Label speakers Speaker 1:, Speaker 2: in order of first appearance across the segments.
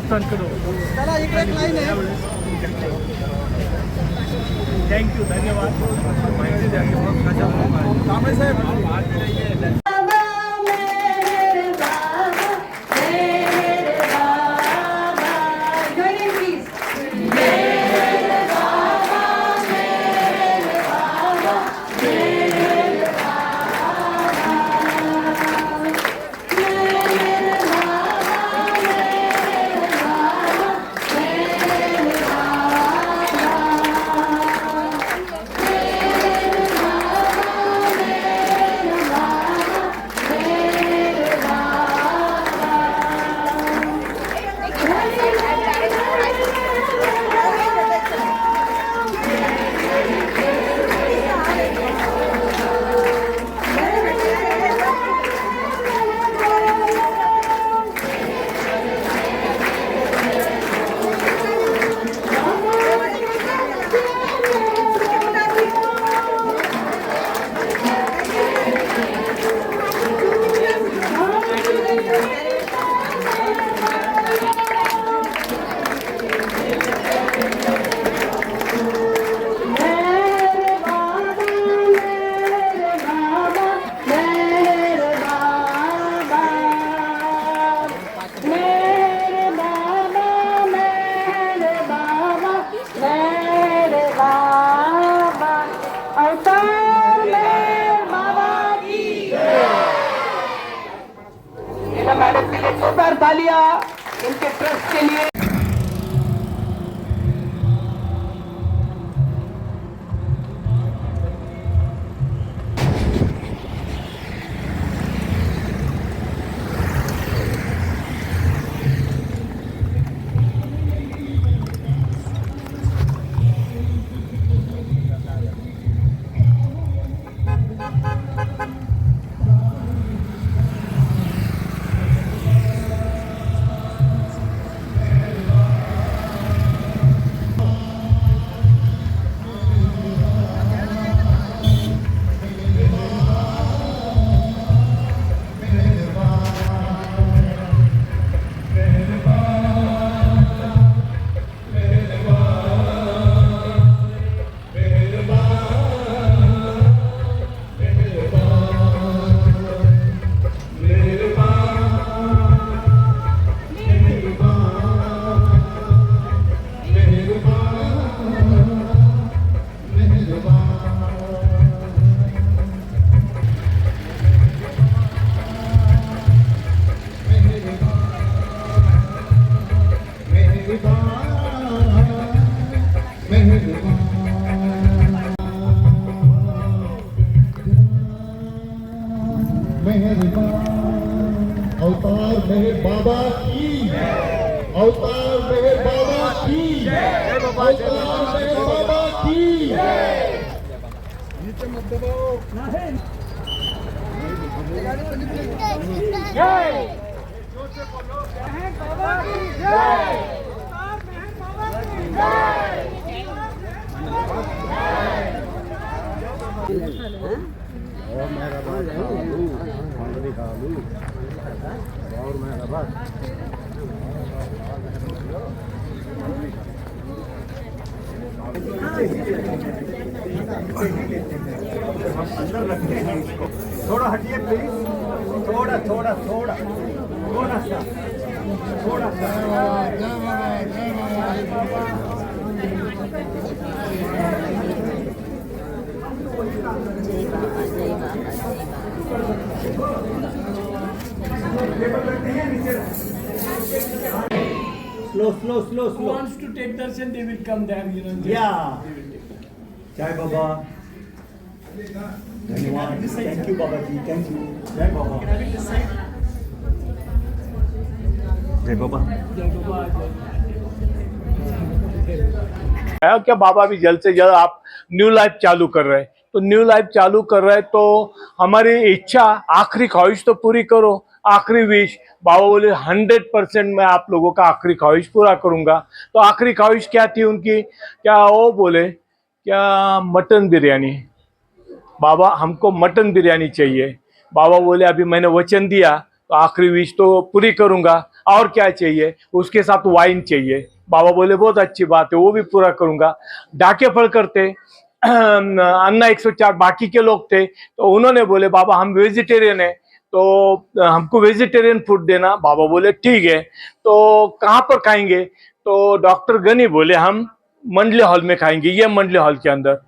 Speaker 1: देवस्थान करो.
Speaker 2: चला इकडे एक लाईन आहे.
Speaker 1: थँक्यू, धन्यवाद. माहिती द्या की मग कशा
Speaker 2: कांबळे साहेब
Speaker 3: मैडम के लिए जोरदार तालियां इनके ट्रस्ट के लिए.
Speaker 4: अवतार मेहर बाबा की, अवतार मेहर बाबा की, अवतार मेहर बाबा की.
Speaker 2: नीचे मत दबाओ. जोर से बोलो. मेहर बाबा की जय. अवतार मेहर बाबा की जय.
Speaker 4: और मेरा बात खालू, मंगली खालू, और मेरा बात.
Speaker 1: अंदर रखते हैं इसको. थोड़ा हटिए प्लीज. थोड़ा थोड़ा थोड़ा थोड़ा सा थोड़ा सा. Slow.
Speaker 5: Who wants to take darshan, they will come there, you know.
Speaker 1: Yeah. जय बाबा. धन्यवाद. थैंक यू बाबा जी. Thank you. जय बाबा. जय बाबा. क्या बाबा भी जल्द से जल्द आप न्यू लाइफ चालू कर रहे हैं, तो न्यू लाइफ चालू कर रहे हैं तो हमारी इच्छा आखिरी ख्वाहिश तो पूरी करो. आखिरी विश बाबा बोले 100% मैं आप लोगों का आखिरी ख्वाहिश पूरा करूंगा. तो आखिरी ख्वाहिश क्या थी उनकी? क्या वो बोले क्या मटन बिरयानी. बाबा हमको मटन बिरयानी चाहिए. बाबा बोले अभी मैंने वचन दिया तो आखिरी विश तो पूरी करूंगा, और क्या चाहिए? उसके साथ वाइन चाहिए। बाबा बोले बहुत अच्छी बात है, वो भी पूरा करूंगा। डाके फल करते अन्ना 104 बाकी के लोग थे, तो उन्होंने बोले बाबा हम वेजिटेरियन है, तो हमको वेजिटेरियन फूड देना। बाबा बोले ठीक है, तो कहाँ पर खाएंगे? तो डॉक्टर गनी बोले हम मंडले हॉल में खाएंगे, ये मंडले हॉल के अंदर।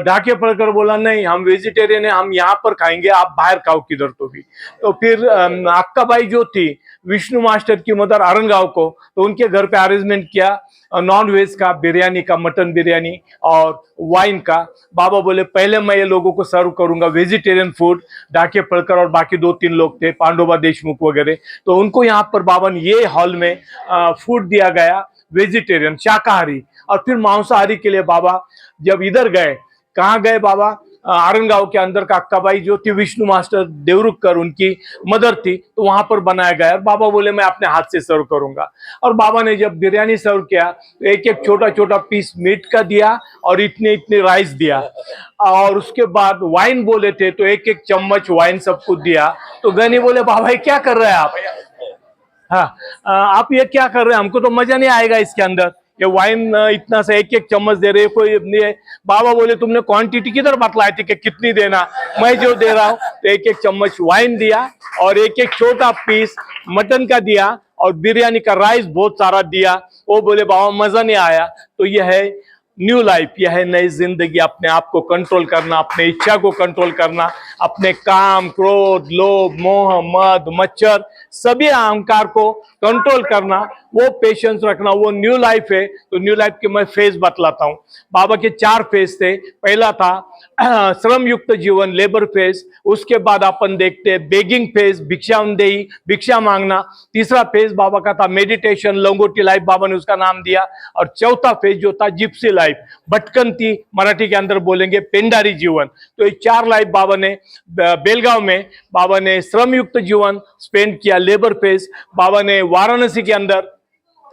Speaker 1: ढाके पढ़कर बोला नहीं हम वेजिटेरियन है, हम यहाँ पर खाएंगे, आप बाहर खाओ किधर तो भी। तो फिर अक्का बाई जो थी विष्णु मास्टर की मदर अरनगांव को, तो उनके घर पे अरेंजमेंट किया नॉन वेज का, बिरयानी का, मटन बिरयानी और वाइन का। बाबा बोले पहले मैं ये लोगों को सर्व करूंगा वेजिटेरियन फूड। डाके पढ़कर और बाकी 2-3 लोग थे, पांडोबा देशमुख वगैरह, तो उनको यहाँ पर बाबा ने ये हॉल में फूड दिया गया वेजिटेरियन, शाकाहारी। और फिर मांसाहारी के लिए बाबा जब इधर गए, कहाँ गए बाबा? आरंगाव के अंदर का अक्काबाई जो थी विष्णु मास्टर देवरुखकर उनकी मदर थी, तो वहां पर बनाया गया। बाबा बोले मैं अपने हाथ से सर्व करूंगा। और बाबा ने जब बिरयानी सर्व किया तो एक एक छोटा छोटा पीस मीट का दिया और इतने इतने राइस दिया। और उसके बाद वाइन बोले थे तो एक एक चम्मच वाइन सबको दिया। तो गनी बोले बाबा ये क्या कर रहे हैं आप? हाँ, आप ये क्या कर रहे हैं? हमको तो मजा नहीं आएगा इसके अंदर, ये वाइन इतना सा एक एक चम्मच दे रहे हो, कोई नहीं है। बाबा बोले तुमने क्वांटिटी किधर बतलाई थी कि कितनी देना? मैं जो दे रहा हूँ। तो एक एक चम्मच वाइन दिया और एक एक छोटा पीस मटन का दिया और बिरयानी का राइस बहुत सारा दिया। वो बोले बाबा मजा नहीं आया। तो यह है न्यू लाइफ, यह है नई जिंदगी। अपने आप को कंट्रोल करना, अपने इच्छा को कंट्रोल करना, अपने काम, क्रोध, लोभ, मोह, मद, मच्छर, सभी अहंकार को कंट्रोल करना, वो पेशेंस रखना, वो न्यू लाइफ है। तो न्यू लाइफ के मैं फेज बतलाता हूँ। बाबा के 4 फेज थे। पहला था श्रम युक्त जीवन, लेबर फेज। उसके बाद अपन देखते हैं बेगिंग फेज, भिक्षांदेही, भिक्षा मांगना। तीसरा फेज बाबा का था मेडिटेशन, लंगोटी लाइफ, बाबा ने उसका नाम दिया। और चौथा फेज जो था जिप्सी लाइफ, भटकंती, मराठी के अंदर बोलेंगे पेंडारी जीवन। तो ये 4 लाइफ बाबा ने बेलगांव में बाबा ने श्रम युक्त जीवन स्पेंड किया, लेबर फेज। बाबा ने वाराणसी के अंदर,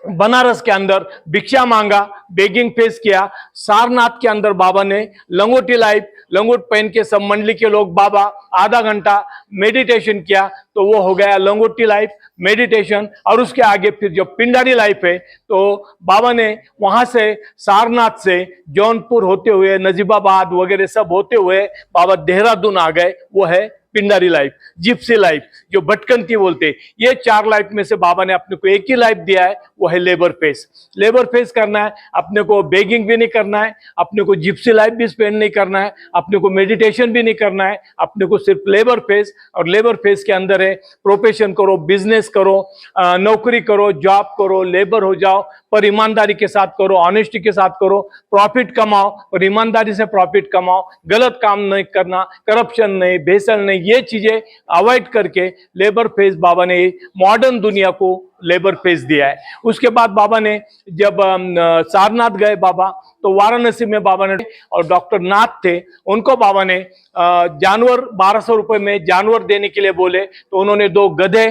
Speaker 1: बनारस के अंदर भिक्षा मांगा, बेगिंग फेस किया। सारनाथ के अंदर बाबा ने लंगोटी लाइफ, लंगोट पहन के सब मंडली के लोग बाबा आधा घंटा मेडिटेशन किया, तो वो हो गया लंगोटी लाइफ मेडिटेशन। और उसके आगे फिर जो पिंडारी लाइफ है, तो बाबा ने वहां से सारनाथ से जौनपुर होते हुए नजीबाबाद वगैरह सब होते हुए बाबा देहरादून आ गए, वो है पिंडारी लाइफ, जिप्सी लाइफ, जो भटकंती बोलते। ये 4 लाइफ में से बाबा ने अपने को एक ही लाइफ दिया है, वो है लेबर फेस। लेबर फेस करना है, अपने को बेगिंग भी नहीं करना है, अपने को जिप्सी लाइफ भी स्पेंड नहीं करना है, अपने को मेडिटेशन भी नहीं करना है, अपने को सिर्फ लेबर फेस। और लेबर फेस के अंदर है प्रोफेशन करो, बिजनेस करो, नौकरी करो, जॉब करो, लेबर हो जाओ, पर ईमानदारी के साथ करो, ऑनेस्टी के साथ करो, प्रॉफिट कमाओ और ईमानदारी से प्रॉफिट कमाओ, गलत काम नहीं करना, करप्शन नहीं, भेसळ नहीं, ये चीजें अवॉइड करके लेबर फेज बाबा ने मॉडर्न दुनिया को लेबर फेज दिया है। उसके बाद बाबा ने जब सारनाथ गए बाबा, तो वाराणसी में बाबा ने, और डॉक्टर नाथ थे, उनको बाबा ने जानवर 1200 रुपए में जानवर देने के लिए बोले। तो उन्होंने 2 गधे,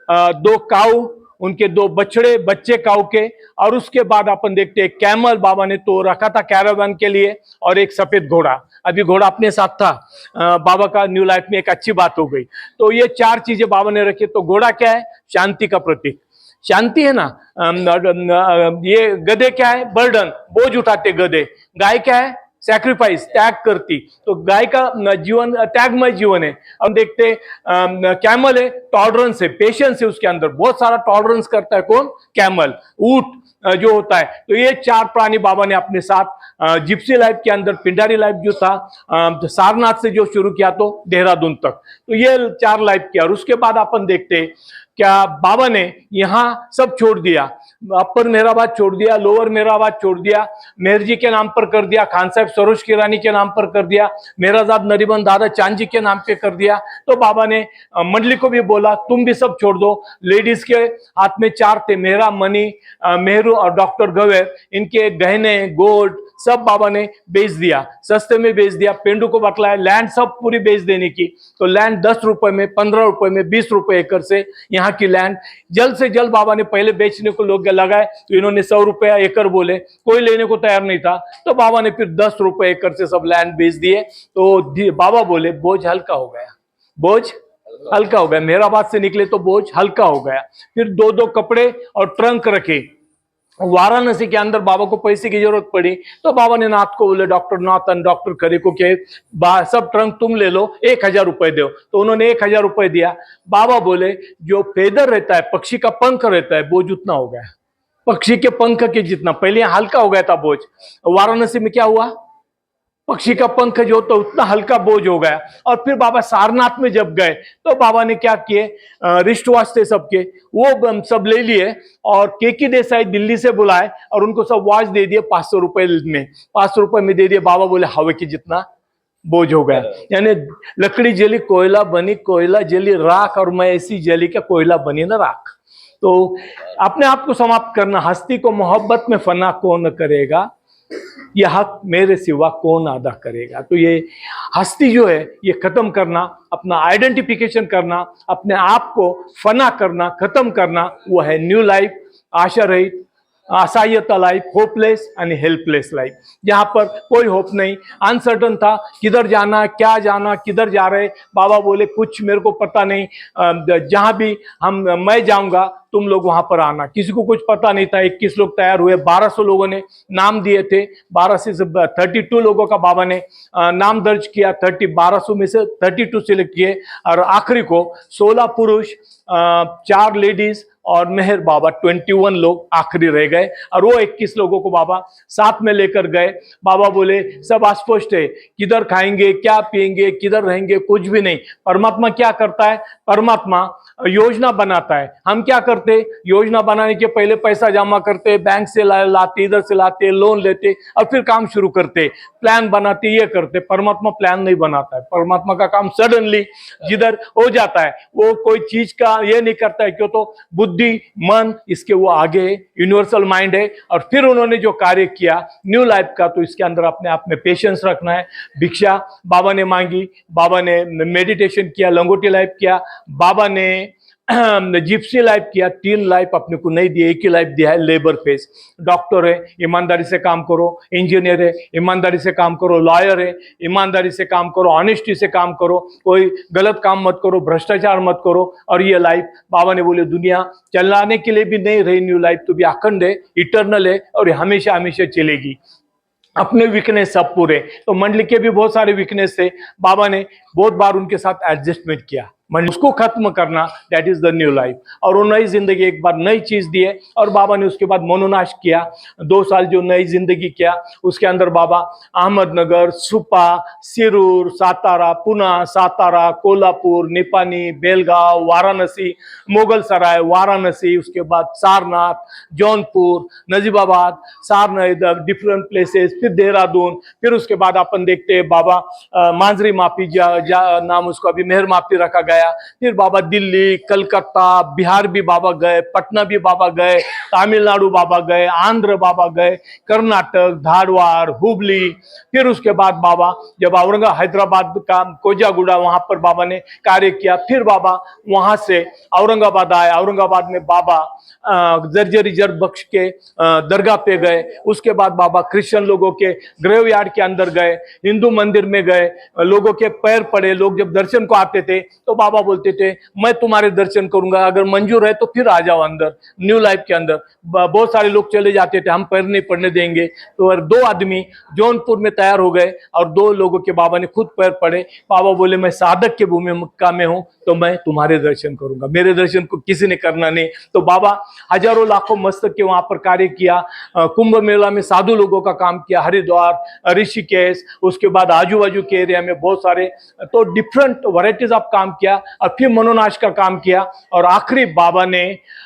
Speaker 1: 2 काऊ, उनके 2 बछड़े, बच्चे काऊ के, और उसके बाद अपन देखते हैं कैमल बाबा ने तो रखा था कैरावान के लिए, और एक सफेद घोड़ा। अभी घोड़ा अपने साथ था। बाबा का न्यू लाइफ में एक अच्छी बात हो गई। तो ये 4 चीजें बाबा ने रखी। तो घोड़ा क्या है? शांति का प्रतीक, शांति है ना। ये गधे क्या है? बर्डन, बोझ उठाते गधे। गाय क्या है? सैक्रिफाइस, त्याग करती। तो गाय का जीवन त्यागमय जीवन है। हम देखते कैमल है, टॉलरेंस है, पेशेंस है, उसके अंदर बहुत सारा टॉलरेंस करता है। कौन? कैमल, ऊंट जो होता है। तो ये 4 प्राणी बाबा ने अपने साथ जिप्सी लाइफ के अंदर, पिंडारी लाइफ जो था सारनाथ से जो शुरू किया तो देहरादून तक, तो ये 4 लाइफ किया। और उसके बाद अपन देखते क्या बाबा ने यहाँ सब छोड़ दिया, अपर मेहराबाद छोड़ दिया, लोअर मेहराबाद छोड़ दिया, मेहर जी के नाम पर कर दिया, खान साहब सरोज की रानी के नाम पर कर दिया, मेहराजाद नरीबन दादा चांद जी के नाम पे कर दिया। तो बाबा ने मंडली को भी बोला तुम भी सब छोड़ दो। लेडीज के हाथ में 4 थे, मेहरा, मनी, मेहरू और डॉक्टर गवेर, इनके गहने, गोल्ड सब बाबा ने बेच दिया, सस्ते में बेच दिया। पेंडू को बतलाया लैंड सब पूरी बेच देने की। तो लैंड 10 रुपए में, 15 रुपए में, 20 रुपए एकड़ से यहाँ की लैंड जल्द से जल्द बाबा ने पहले बेचने को लोग लगाए। तो इन्होंने 100 रुपया एकड़ बोले, कोई लेने को तैयार नहीं था। तो बाबा ने फिर 10 रुपए एकड़ से सब लैंड बेच दिए। तो बाबा बोले बोझ हल्का हो गया, बोझ हल्का हो गया। मेहराबाद से निकले तो बोझ हल्का हो गया। फिर दो दो कपड़े और ट्रंक रखे। वाराणसी के अंदर बाबा को पैसे की जरूरत पड़ी तो बाबा ने नाथ को बोले, डॉक्टर नाथ और डॉक्टर खरे को के सब ट्रंक तुम ले लो, 1,000 रुपए दो। तो उन्होंने 1,000 रुपए दिया। बाबा बोले जो फेदर रहता है, पक्षी का पंख रहता है, बोझ उतना हो गया, पक्षी के पंख के जितना। पहले हल्का हो गया था बोझ, वाराणसी में क्या हुआ, पक्षी का पंख जो तो उतना हल्का बोझ हो गया। और फिर बाबा सारनाथ में जब गए तो बाबा ने क्या किए, रिस्ट वॉच थे सबके, वो सब ले लिए और केकी देसाई दिल्ली से बुलाए और उनको सब वॉच दे दिए 500 रुपए में, 500 रुपए में दे दिए। बाबा बोले हवा के जितना बोझ हो गया। यानी लकड़ी जली कोयला बनी, कोयला जली राख, और मैं ऐसी जली का कोयला बनी ना राख। तो अपने आप को समाप्त करना, हस्ती को मोहब्बत में फना कौन करेगा, यह हक मेरे सिवा कौन अदा करेगा। तो ये हस्ती जो है ये खत्म करना, अपना आइडेंटिफिकेशन करना, अपने आप को फना करना, खत्म करना, वो है न्यू लाइफ, आशा रहित, असहायता life, hopeless and helpless life, जहां पर कोई होप नहीं, अनसर्टन था, किधर जाना, क्या जाना, किधर जा रहे। बाबा बोले कुछ मेरे को पता नहीं, जहां भी मैं जाऊंगा तुम लोग वहां पर आना। किसी को कुछ पता नहीं था। 21 लोग तैयार हुए, 1200 लोगों ने नाम दिए थे, 12 से 32 लोगों का बाबा ने नाम दर्ज किया। 1200 में से 32 सिलेक्ट किए और आखिरी को 16 पुरुष, 4 लेडीज और मेहर बाबा 21 लोग आखिरी रह गए। और वो 21 लोगों को बाबा साथ में लेकर गए। बाबा बोले सब अस्पष्ट है, किधर खाएंगे, क्या पिएंगे, किधर रहेंगे, कुछ भी नहीं। परमात्मा क्या करता है, परमात्मा योजना बनाता है। हम क्या करते, योजना बनाने के पहले पैसा जमा करते, बैंक से लाते, इधर से लाते, लोन लेते और फिर काम शुरू करते, प्लान बनाते, ये करते। परमात्मा प्लान नहीं बनाता है। परमात्मा का काम सडनली जिधर हो जाता है, वो कोई चीज का ये नहीं करता है, क्यों तो बुद्धि, मन इसके वो आगे है, यूनिवर्सल माइंड है। और फिर उन्होंने जो कार्य किया न्यू लाइफ का, तो इसके अंदर अपने आप में पेशेंस रखना है। भिक्षा बाबा ने मांगी, बाबा ने मेडिटेशन किया, लंगोटी लाइफ किया, बाबा ने जिप्सी लाइफ किया। 3 लाइफ अपने को नहीं दिए, एक ही लाइफ दिया है, लेबर फेस। डॉक्टर है, ईमानदारी से काम करो, इंजीनियर है, ईमानदारी से काम करो, लॉयर है, ईमानदारी से काम करो, ऑनेस्टी से काम करो, कोई गलत काम मत करो, भ्रष्टाचार मत करो। और ये लाइफ बाबा ने बोले दुनिया चलाने के लिए भी नहीं रही, न्यू लाइफ तो भी अखंड है, इटर्नल है और हमेशा हमेशा चलेगी। अपने वीकनेस सब पूरे। तो मंडली के भी बहुत सारे वीकनेस थे, बाबा ने बहुत बार उनके साथ एडजस्टमेंट किया, उसको खत्म करना, that is the new life. और वो नई जिंदगी, एक बार नई चीज दिए। और बाबा ने उसके बाद मनोनाश किया, 2 साल जो नई जिंदगी किया उसके अंदर बाबा अहमदनगर, सुपा, सिरूर, सातारा, पुणे, सातारा, कोल्हापुर, निपानी, बेलगांव, वाराणसी, मुगल सराय, वाराणसी, उसके बाद सारनाथ, जौनपुर, नजीबाबाद, सारनाथ, डिफरेंट प्लेसेस, फिर देहरादून, फिर उसके बाद अपन देखते हैं बाबा मांजरी मापी, नाम उसको अभी मेहर मापी रखा गया। फिर बाबा दिल्ली, कलकत्ता, बिहार भी बाबा गए, पटना भी बाबा गए, तमिलनाडु बाबा गए, आंध्र बाबा गए, कर्नाटक, धारवाड़, हुबली। फिर उसके बाद बाबा जब औरंगाबाद, हैदराबाद का कोजागुड़ा, वहां पर बाबा ने कार्य किया। फिर बाबा वहां से औरंगाबाद आए, औरंगाबाद में बाबा जर्जरी जर बख्श के दरगाह पे गए। उसके बाद बाबा क्रिश्चियन लोगों के ग्रेवयार्ड के अंदर गए, हिंदू मंदिर में गए, लोगों के पैर पड़े। लोग जब दर्शन को आते थे तो बाबा बोलते थे मैं तुम्हारे दर्शन करूंगा, अगर मंजूर है तो फिर आ जाओ अंदर, न्यू लाइफ के अंदर। बहुत सारे लोग चले जाते थे, हम पैर नहीं पड़ने देंगे। तो 2 आदमी जौनपुर में तैयार हो गए और 2 लोगों के बाबा ने खुद पैर पड़े। बाबा बोले मैं साधक के भूमि मक्का में हूं तो मैं तुम्हारे दर्शन करूंगा, मेरे दर्शन को किसी ने करना नहीं। तो बाबा हजारों लाखों मस्तक के वहां पर कार्य किया। कुंभ मेला में साधु लोगों का काम किया, हरिद्वार, ऋषिकेश, उसके बाद आजू बाजू के एरिया में बहुत सारे, तो डिफरेंट वैरायटीज ऑफ काम किया। और फिर मनोनाश का काम किया। और आखिरी बाबा ने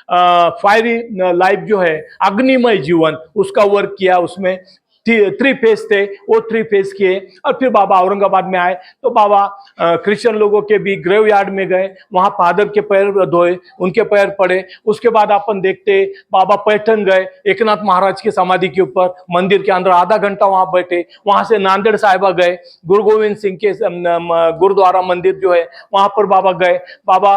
Speaker 1: फायरी लाइफ जो है, अग्निमय जीवन, उसका वर्क किया। उसमें 3 फेज थे, वो 3 फेज किए। और फिर बाबा औरंगाबाद में आए तो बाबा क्रिश्चियन लोगों के भी ग्रेवयार्ड में गए, वहां फादर के पैर धोए, उनके पैर पड़े। उसके बाद अपन देखते बाबा पैठन गए, एकनाथ महाराज की समाधि के ऊपर मंदिर के अंदर आधा घंटा वहां बैठे। वहां से नांदेड़ साहिबा गए, गुरु गोविंद सिंह के गुरुद्वारा मंदिर जो है वहां पर बाबा गए। बाबा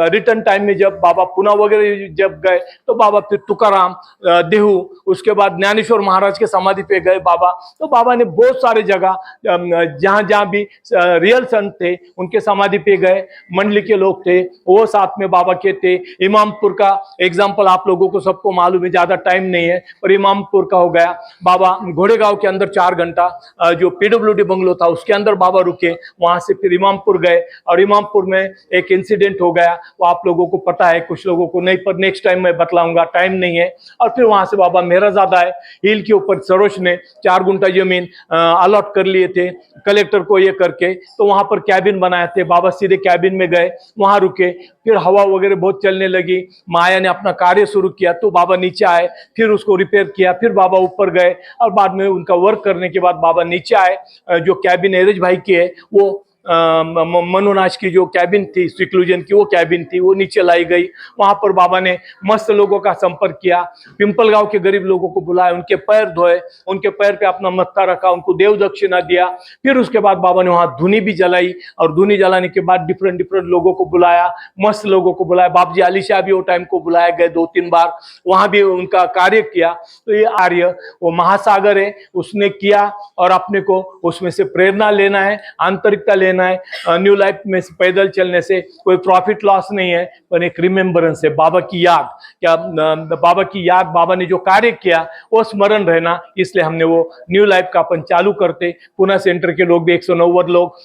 Speaker 1: रिटर्न टाइम में जब बाबा पुणे वगैरह जब गए तो बाबा फिर तुकाराम, देहू, उसके बाद ज्ञानेश्वर महाराज के समाधि समाधि पे गए बाबा, तो बाबा ने बहुत सारे जगह जहां जहां भी रियल संत थे उनके समाधि पे गए, मंडली के लोग थे वो साथ में बाबा के थे। इमामपुर का एग्जाम्पल आप लोगों को सबको मालूम है, ज्यादा टाइम नहीं है, पर इमामपुर का हो गया। बाबा घोड़ेगांव के अंदर 4 घंटा जो पीडब्ल्यूडी बंगलो था उसके अंदर बाबा रुके, वहां से फिर इमामपुर गए, और इमामपुर में एक इंसिडेंट हो गया, वो आप लोगों को पता है, कुछ लोगों को नहीं, पर नेक्स्ट टाइम मैं बतलाऊंगा, टाइम नहीं है। और फिर वहां से बाबा मेहराजादा है, हिल के ऊपर सरोज ने 4 गुंठा जमीन अलॉट कर लिए थे कलेक्टर को ये करके, तो वहां पर कैबिन बनाए थे। बाबा सीधे कैबिन में गए, वहां रुके, फिर हवा वगैरह बहुत चलने लगी, माया ने अपना कार्य शुरू किया, तो बाबा नीचे आए, फिर उसको रिपेयर किया, फिर बाबा ऊपर गए, और बाद में उनका वर्क करने के बाद बाबा नीचे आए। जो कैबिन एरेज भाई की है वो मनोनाश की जो कैबिन थी, सिक्लूजन की वो कैबिन थी, वो नीचे लाई गई। वहां पर बाबा ने मस्त लोगों का संपर्क किया, पिंपल गांव के गरीब लोगों को बुलाया, उनके पैर धोए, उनके पैर पे अपना मत्था रखा, उनको देव दक्षिणा दिया। फिर उसके बाद बाबा ने वहां धुनी भी जलाई, और धुनी जलाने के बाद डिफरेंट डिफरेंट लोगों को बुलाया, मस्त लोगों को बुलाया। बाप जी अली शाह भी वो टाइम को बुलाए गए 2-3 बार, वहां भी उनका कार्य किया। तो ये आर्य वो महासागर है, उसने किया, और अपने को उसमें से प्रेरणा लेना है, आंतरिकता लेना है। न्यू लाइफ में पैदल चलने से कोई प्रॉफिट लॉस नहीं है, पर एक रिमेम्बरेंस है, बाबा की याद। क्या बाबा की याद, बाबा ने जो कार्य किया वो स्मरण रहना, इसलिए हमने वो न्यू लाइफ का अपन चालू करते। पुणे सेंटर के लोग भी 190 लोग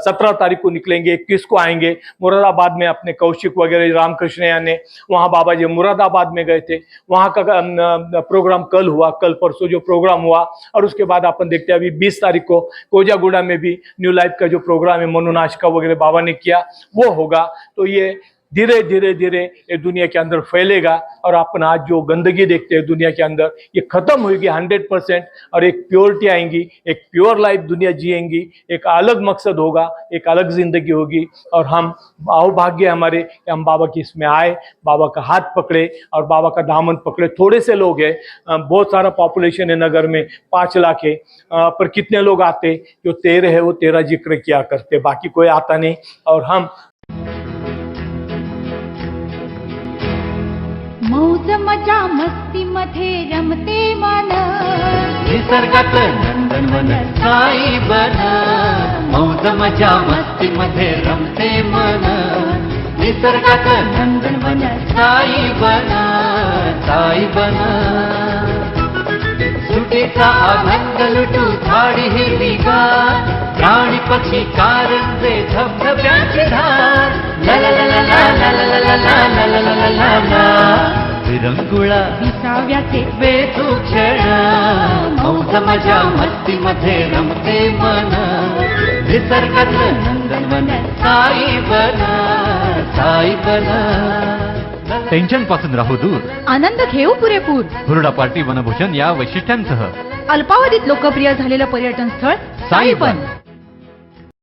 Speaker 1: 17 तारीख को निकलेंगे, 21 को आएंगे। मुरादाबाद में अपने कौशिक वगैरह रामकृष्ण ने, वहां बाबा जी मुरादाबाद में गए थे, वहां का प्रोग्राम कल हुआ, कल परसों जो प्रोग्राम हुआ। और उसके बाद अपन देखते हैं अभी 20 तारीख को कोजागुड़ा में भी न्यू लाइफ का जो प्रोग्राम है मनोनाश का वगैरह बाबा ने किया, वो होगा। तो ये धीरे धीरे धीरे ये दुनिया के अंदर फैलेगा, और अपन आज जो गंदगी देखते हैं दुनिया के अंदर, ये खत्म होगी 100%, और एक प्योरिटी आएंगी, एक प्योर लाइफ दुनिया जिएंगी, एक अलग मकसद होगा, एक अलग जिंदगी होगी। और हम अहोभाग्य हमारे कि हम बाबा की इसमें आए, बाबा का हाथ पकड़े और बाबा का दामन पकड़े। थोड़े से लोग हैं, बहुत सारा पॉपुलेशन है नगर में, 5 लाख है, पर कितने लोग आते, जो 13 है वो 13 जिक्र किया करते, बाकी कोई आता नहीं। और हम
Speaker 6: मौज मजा मस्ती मध्ये रमते मन,
Speaker 7: निसर्गात नंदनवन साई बन, मौज मजा मस्ती मध्ये रमते मन, निसर्गात नंदनवन साई बन, साई बन. सुटीचा आनंद लुटू झाडी हिरवीगार, प्राणी पक्षी कारंजे धबधब्याची धार, ला ला ला ला ला ला ला ला ला ला ला ला ला ला. विरंगुळा
Speaker 6: विसाव्याचे
Speaker 7: वेधू क्षण, मौज मजा मस्ती मध्ये रमते मन, निसर्गातलं नंदनवन साई बन, साई बन.
Speaker 8: टेन्शन पासून राहू दूर,
Speaker 6: आनंद घेऊ पुरेपूर.
Speaker 8: हुरडा पार्टी वनभोजन या वैशिष्ट्यांसह
Speaker 6: अल्पावधीत लोकप्रिय झालेलं पर्यटन स्थळ साईबन.